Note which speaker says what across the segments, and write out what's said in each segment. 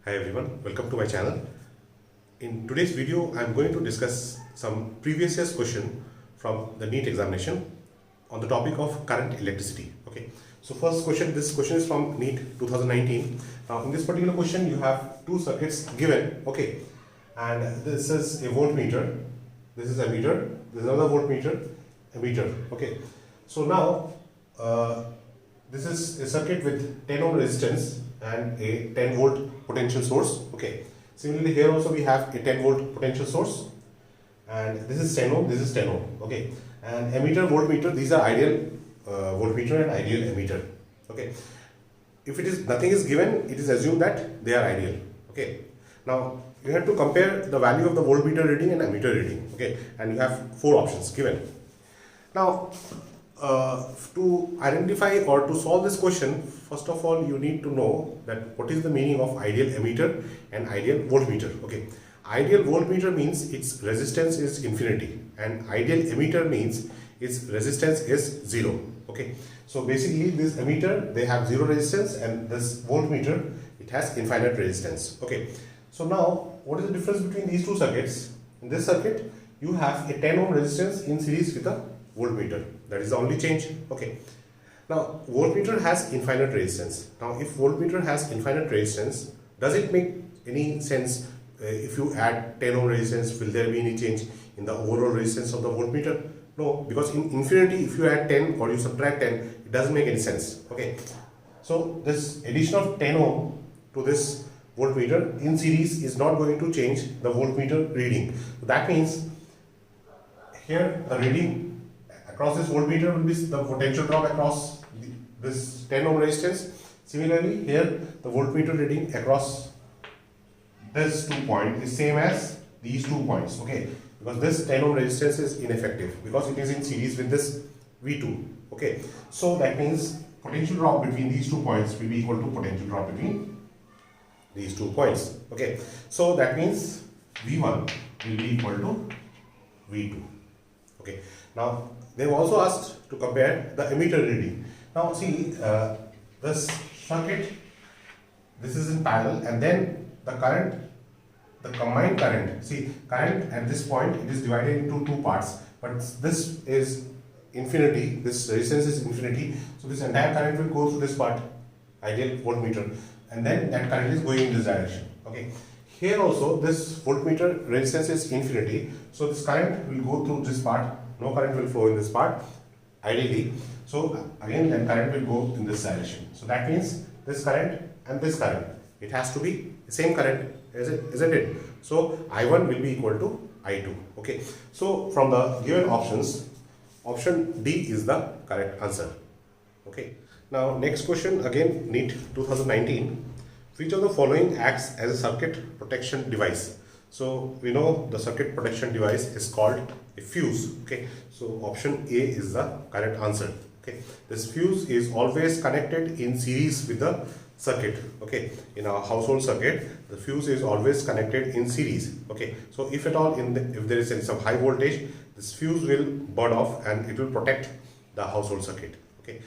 Speaker 1: Hi everyone, welcome to my channel. In today's video, I am going to discuss some previous year's question from the NEET examination on the topic of current electricity. Okay, so first question, this question is from NEET 2019. Now in this particular question, you have two circuits given. Okay, and this is a voltmeter, this is a meter, this is another voltmeter, a meter. Okay, so now this is a circuit with 10 ohm resistance and a 10 volt potential source. Okay, similarly here also we have a 10 volt potential source, and this is 10 ohm, this is 10 ohm. Okay, and ammeter, voltmeter, these are ideal voltmeter and ideal ammeter. Okay, if it is nothing is given, it is assumed that they are ideal. Okay, now you have to compare the value of the voltmeter reading and ammeter reading. Okay, and you have four options given. Now to identify or to solve this question, first of all you need to know that what is the meaning of ideal ammeter and ideal voltmeter. Okay, ideal voltmeter means its resistance is infinity, and ideal ammeter means its resistance is 0. Okay, so basically this ammeter, they have 0 resistance, and this voltmeter, it has infinite resistance. Okay, so now what is the difference between these two circuits? In this circuit you have a 10 ohm resistance in series with a voltmeter. That is the only change. Okay, now voltmeter has infinite resistance. Now if voltmeter has infinite resistance, does it make any sense if you add 10 ohm resistance, will there be any change in the overall resistance of the voltmeter? No, because in infinity if you add 10 or you subtract 10, it doesn't make any sense. Okay, so this addition of 10 ohm to this voltmeter in series is not going to change the voltmeter reading. That means here the reading across this voltmeter will be the potential drop across this 10 ohm resistance. Similarly here the voltmeter reading across this 2 point is same as these 2 points. Okay, because this 10 ohm resistance is ineffective because it is in series with this V2. Okay, so that means potential drop between these 2 points will be equal to potential drop between these 2 points. Okay, so that means V1 will be equal to V2. Okay, now they have also asked to compare the ammeter reading. Now see this circuit, this is in parallel, and then the current, the combined current, see current at this point it is divided into two parts, but this is infinity, this resistance is infinity, so this entire current will go through this part, ideal voltmeter, and then that current is going in this direction. Okay, here also this voltmeter resistance is infinity, so this current will go through this part, no current will flow in this part ideally, so again that current will go in this direction. So that means this current and this current, it has to be the same current, isn't it? So I1 will be equal to I2. Okay, so from the given options, option D is the correct answer. Okay, now next question, again NEET 2019. Which of the following acts as a circuit protection device? So we know the circuit protection device is called a fuse. Okay, so option A is the correct answer. Okay, this fuse is always connected in series with the circuit. Okay, in our household circuit, the fuse is always connected in series. Okay, so if at all if there is some high voltage, this fuse will burn off and it will protect the household circuit. Okay,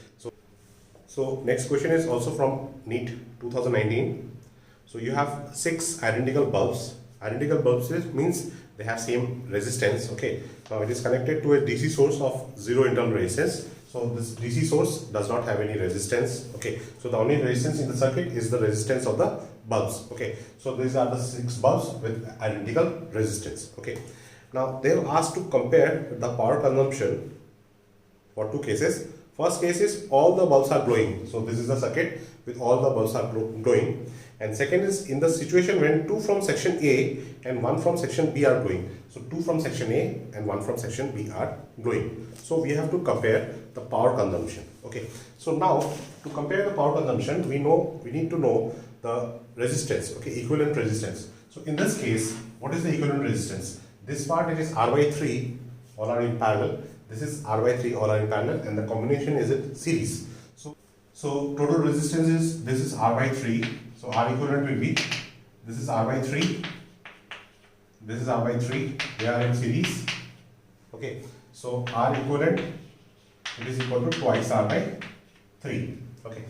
Speaker 1: so next question is also from NEET 2019. So you have 6 identical bulbs. Identical bulbs means they have same resistance. Okay, now it is connected to a DC source of 0 internal resistance. So this DC source does not have any resistance. Okay, so the only resistance in the circuit is the resistance of the bulbs. Okay, so these are the 6 bulbs with identical resistance. Okay, now they have asked to compare the power consumption for 2 cases. First case is all the bulbs are glowing. So this is the circuit with all the bulbs are glowing. And second is in the situation when 2 from section A and 1 from section B are glowing. So 2 from section A and 1 from section B are glowing. So we have to compare the power consumption. Okay. So now to compare the power consumption, we need to know the resistance. Okay, equivalent resistance. So in this case, what is the equivalent resistance? This part it is R by 3, all are in parallel. This is R by 3, all are in parallel, and the combination is in series. So total resistance is, this is R by 3. So R equivalent will be, this is R by 3, this is R by 3, they are in series. Okay, so R equivalent, it is equal to twice R by 3. Okay,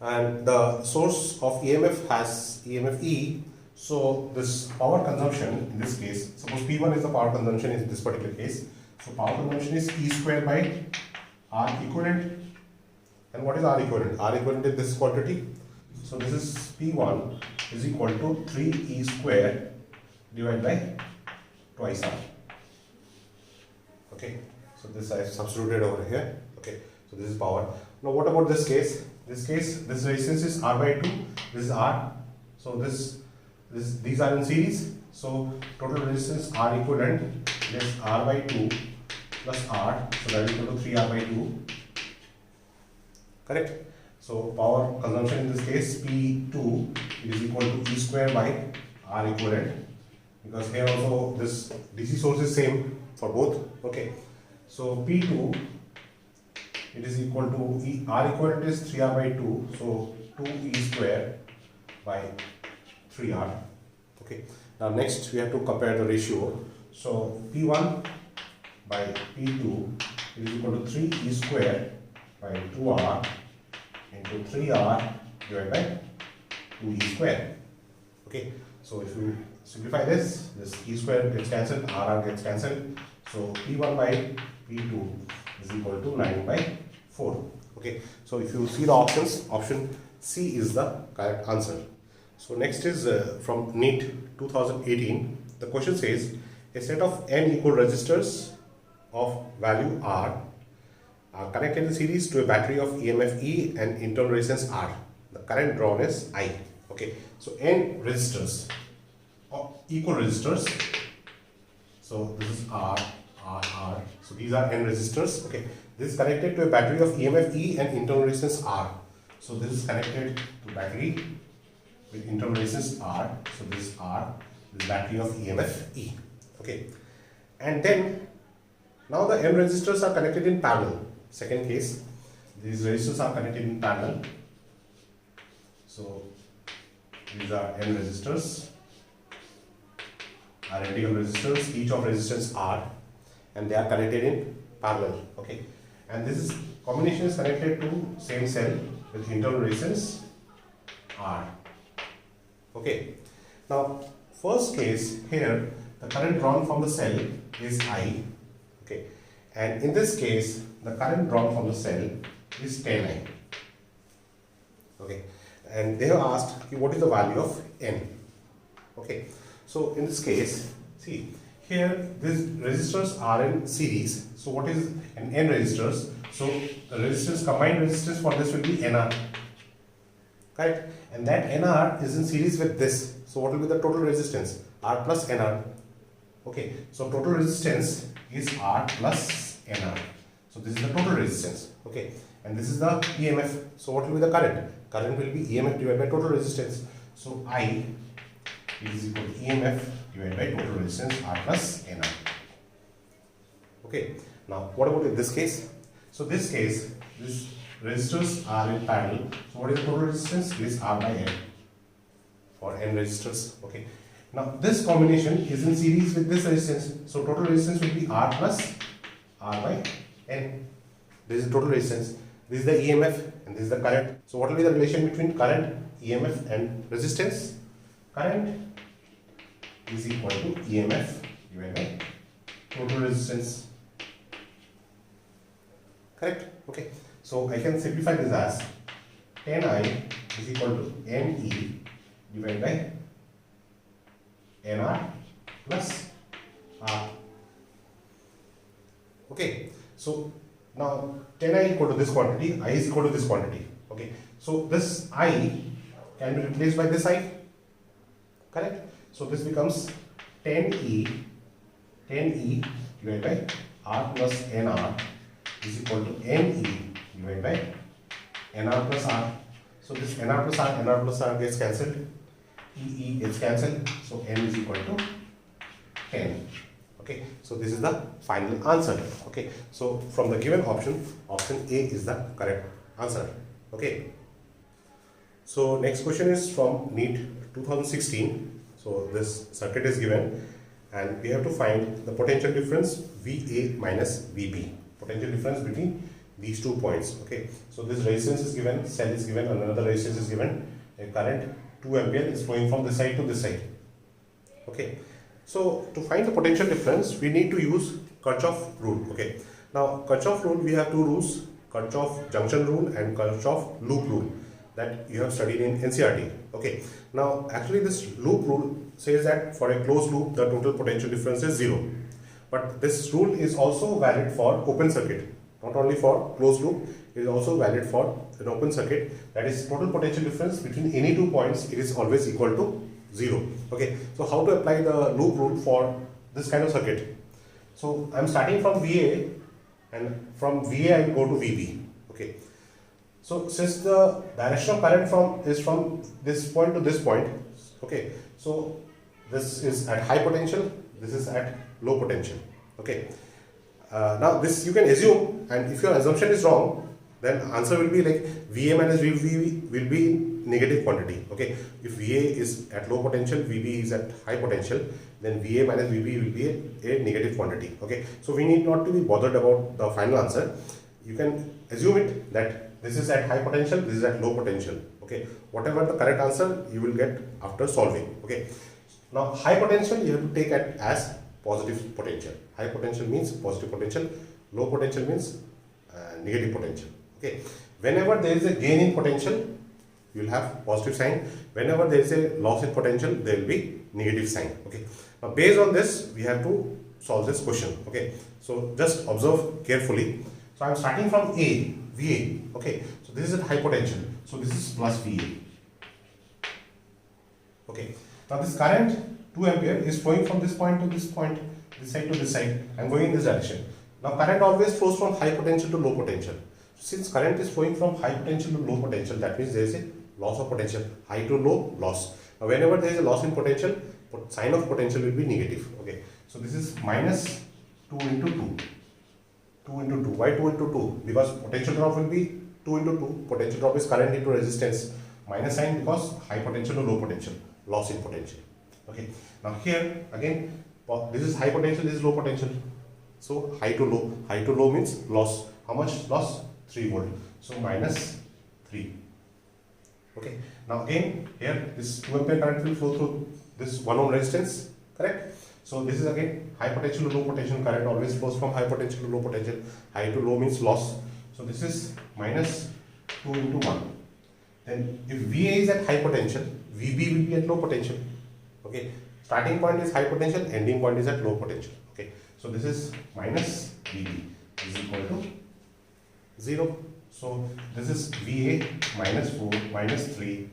Speaker 1: and the source of EMF has EMF E. So this power consumption in this case, suppose P1 is the power consumption in this particular case. So power consumption is E square by R equivalent. And what is R equivalent? R equivalent is this quantity. So this is P1 is equal to 3E square divided by twice R. Okay, so this I substituted over here. Okay, so this is power. Now what about this case? This resistance is R by 2, this is R. So these are in series. So total resistance R equivalent is R by 2 plus R. So that is equal to 3R by 2. Correct? So power consumption in this case P2 is equal to E square by R equivalent, because here also this DC source is same for both. Okay, so P2 it is equal to R equivalent is 3R by 2, so 2E square by 3R. Okay, now next we have to compare the ratio. So P1 by P2 is equal to 3E square by 2R into 3R divided by 2E square. Okay, so if you simplify this E square gets cancelled, RR gets cancelled. So P1 by P2 is equal to 9 by 4. Okay, so if you see the options, option C is the correct answer. So next is from NEET 2018. The question says a set of n equal resistors of value R are connected in series to a battery of EMF E and internal resistance R. The current drawn is I. Okay, so n resistors of equal resistors. So this is R. So these are n resistors. Okay, this is connected to a battery of EMF E and internal resistance R. So this is connected to battery with internal resistance R. So this is R, this battery of EMF E. Okay, and then now the n resistors are connected in parallel. Second case, these resistors are connected in parallel. So these are n resistors, identical resistors, each of resistance R, and they are connected in parallel. Okay, and this is combination is connected to same cell with internal resistance R. Okay, now first case here, the current drawn from the cell is I. Okay, and in this case the current drawn from the cell is 10I. Okay, and they have asked what is the value of n. Okay, so in this case, see here these resistors are in series. So what is an n resistors? So the resistance, combined resistance for this will be NR. Correct? And that NR is in series with this. So what will be the total resistance? R plus NR. Okay, so total resistance is R plus NR. So this is the total resistance. Okay, and this is the EMF. So what will be the current? Current will be EMF divided by total resistance. So I is equal to EMF divided by total resistance R plus NR. Okay, now what about in this case? So this case, these resistors are in parallel. So what is the total resistance? It is R by N for n resistors. Okay, now this combination is in series with this resistance. So total resistance will be R plus R by N. This is total resistance. This is the EMF and this is the current. So what will be the relation between current, EMF and resistance? Current is equal to EMF divided by total resistance. Correct? Okay. So I can simplify this as 10I is equal to NE divided by NR plus R. Okay. So now 10I equal to this quantity, I is equal to this quantity. Okay. So this I can be replaced by this I. Correct? So this becomes 10E divided by R plus NR is equal to NE divided by NR plus R. So this NR plus R gets cancelled. EE gets cancelled. So N is equal to 10. Okay. So this is the final answer. Okay. So from the given option, option A is the correct answer. Okay. So next question is from NEET 2016. So this circuit is given and we have to find the potential difference VA minus VB. Potential difference between these 2 points. Okay, so this resistance is given, cell is given, and another resistance is given. A current 2 ampere is flowing from this side to this side. Okay, so to find the potential difference, we need to use Kirchhoff rule. Okay, now Kirchhoff rule, we have two rules: Kirchhoff junction rule and Kirchhoff loop rule, that you have studied in NCERT. Okay, now actually this loop rule says that for a closed loop the total potential difference is 0, but this rule is also valid for open circuit. Not only for closed loop, it is also valid for an open circuit. That is, total potential difference between any 2 points, it is always equal to 0. Okay, so how to apply the loop rule for this kind of circuit? So I am starting from VA, and from VA I will go to VB. Okay, so since the direction of current is from this point to this point, okay, so this is at high potential, this is at low potential. Okay, now this you can assume, and if your assumption is wrong, then answer will be like VA minus VB will be negative quantity. Okay, if VA is at low potential, VB is at high potential, then VA minus VB will be a negative quantity. Okay, so we need not to be bothered about the final answer. You can assume it that this is at high potential, this is at low potential. Okay, whatever the correct answer you will get after solving. Okay, now high potential you have to take it as positive potential. High potential means positive potential, low potential means negative potential. Okay, whenever there is a gain in potential, you will have positive sign. Whenever there is a loss in potential, there will be negative sign. Okay, now based on this we have to solve this question. Okay, so just observe carefully. So I am starting from A, VA. Okay, so this is at high potential, so this is plus VA. Okay, now this current 2 ampere is flowing from this point to this point, this side to this side. I am going in this direction. Now current always flows from high potential to low potential. Since current is flowing from high potential to low potential, that means there is a loss of potential. High to low, loss. Now whenever there is a loss in potential, sign of potential will be negative. Okay, so this is minus 2 into 2. 2 into 2. Why 2 into 2? Because potential drop will be 2 into 2. Potential drop is current into resistance. Minus sign because high potential to low potential. Loss in potential. Okay. Now here again, this is high potential, this is low potential. So high to low. High to low means loss. How much loss? 3 volt. So minus 3. Okay. Now again here this 2 ampere current will flow through this 1 ohm resistance. Correct? So this is again high potential to low potential. Current always flows from high potential to low potential. High to low means loss. So this is minus 2 into 1. Then if VA is at high potential, VB will be at low potential. Okay. Starting point is high potential, ending point is at low potential. Okay. So this is minus VB is equal to 0. So this is VA minus 4 minus 3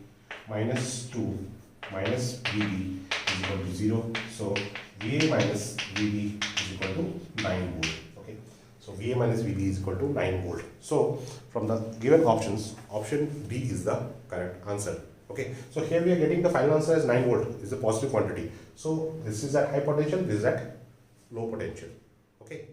Speaker 1: minus 2 minus VB is equal to 0. So VA minus VB is equal to 9 volt. Okay. So VA minus VB is equal to 9 volt. So from the given options, option B is the correct answer. Okay. So here we are getting the final answer as 9 volt is the positive quantity. So this is at high potential, this is at low potential. Okay.